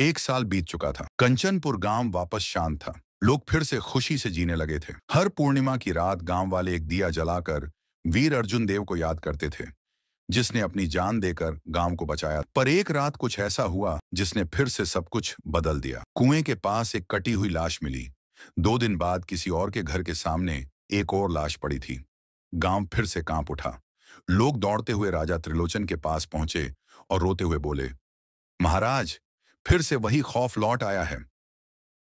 एक साल बीत चुका था। कंचनपुर गांव वापस शांत था। लोग फिर से खुशी से जीने लगे थे। हर पूर्णिमा की रात गांव वाले एक दिया जलाकर वीर अर्जुन देव को याद करते थे, जिसने अपनी जान देकर गांव को बचाया। पर एक रात कुछ ऐसा हुआ जिसने फिर से सब कुछ बदल दिया। कुएं के पास एक कटी हुई लाश मिली। 2 दिन बाद किसी और के घर के सामने एक और लाश पड़ी थी। गांव फिर से कांप उठा। लोग दौड़ते हुए राजा त्रिलोचन के पास पहुंचे और रोते हुए बोले, महाराज, फिर से वही खौफ लौट आया है।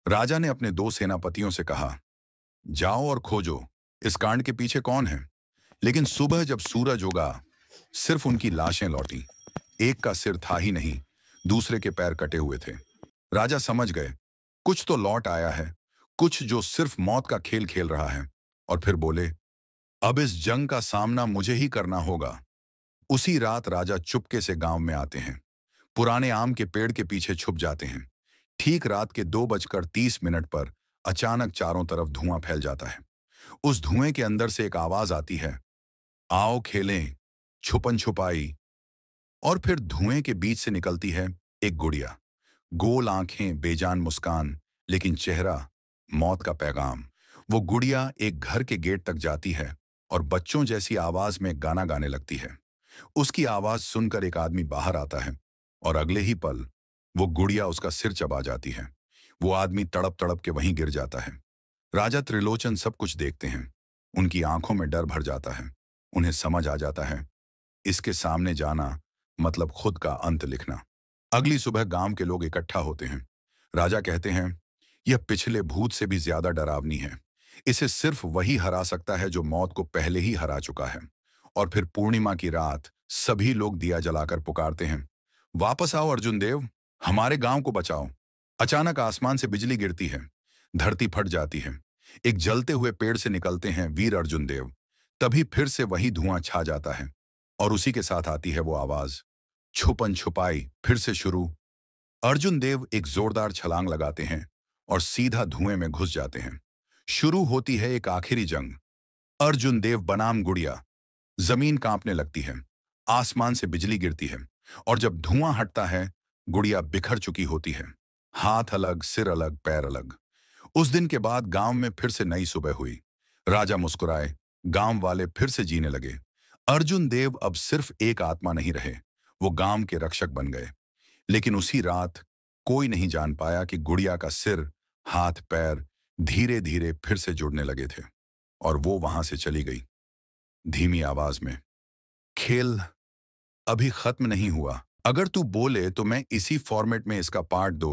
राजा ने अपने 2 सेनापतियों से कहा, जाओ और खोजो इस कांड के पीछे कौन है। लेकिन सुबह जब सूरज उगा, सिर्फ उनकी लाशें लौटी। एक का सिर था ही नहीं, दूसरे के पैर कटे हुए थे। राजा समझ गए, कुछ तो लौट आया है, कुछ जो सिर्फ मौत का खेल खेल रहा है। और फिर बोले, अब इस जंग का सामना मुझे ही करना होगा। उसी रात राजा चुपके से गांव में आते हैं। पुराने आम के पेड़ के पीछे छुप जाते हैं। ठीक रात के 2:30 पर अचानक चारों तरफ धुआं फैल जाता है। उस धुएं के अंदर से एक आवाज आती है, आओ खेलें छुपन छुपाई। और फिर धुएं के बीच से निकलती है एक गुड़िया। गोल आंखें, बेजान मुस्कान, लेकिन चेहरा मौत का पैगाम। वो गुड़िया एक घर के गेट तक जाती है और बच्चों जैसी आवाज में गाना गाने लगती है। उसकी आवाज सुनकर एक आदमी बाहर आता है और अगले ही पल वो गुड़िया उसका सिर चबा जाती है। वो आदमी तड़प तड़प के वहीं गिर जाता है। राजा त्रिलोचन सब कुछ देखते हैं। उनकी आंखों में डर भर जाता है। उन्हें समझ आ जाता है, इसके सामने जाना मतलब खुद का अंत लिखना। अगली सुबह गांव के लोग इकट्ठा होते हैं। राजा कहते हैं, यह पिछले भूत से भी ज्यादा डरावनी है। इसे सिर्फ वही हरा सकता है जो मौत को पहले ही हरा चुका है। और फिर पूर्णिमा की रात सभी लोग दिया जलाकर पुकारते हैं, वापस आओ अर्जुन देव, हमारे गांव को बचाओ। अचानक आसमान से बिजली गिरती है, धरती फट जाती है। एक जलते हुए पेड़ से निकलते हैं वीर अर्जुन देव। तभी फिर से वही धुआं छा जाता है और उसी के साथ आती है वो आवाज, छुपन छुपाई फिर से शुरू। अर्जुन देव एक जोरदार छलांग लगाते हैं और सीधा धुएं में घुस जाते हैं। शुरू होती है एक आखिरी जंग। अर्जुन देव बनाम गुड़िया। जमीन कांपने लगती है, आसमान से बिजली गिरती है और जब धुआं हटता है, गुड़िया बिखर चुकी होती है। हाथ अलग, सिर अलग, पैर अलग। उस दिन के बाद गांव में फिर से नई सुबह हुई। राजा मुस्कुराए, गांव वाले फिर से जीने लगे। अर्जुन देव अब सिर्फ एक आत्मा नहीं रहे, वो गांव के रक्षक बन गए। लेकिन उसी रात कोई नहीं जान पाया कि गुड़िया का सिर, हाथ, पैर धीरे धीरे फिर से जुड़ने लगे थे और वो वहां से चली गई, धीमी आवाज में, खेल अभी खत्म नहीं हुआ। अगर तू बोले तो मैं इसी फॉर्मेट में इसका पार्ट 2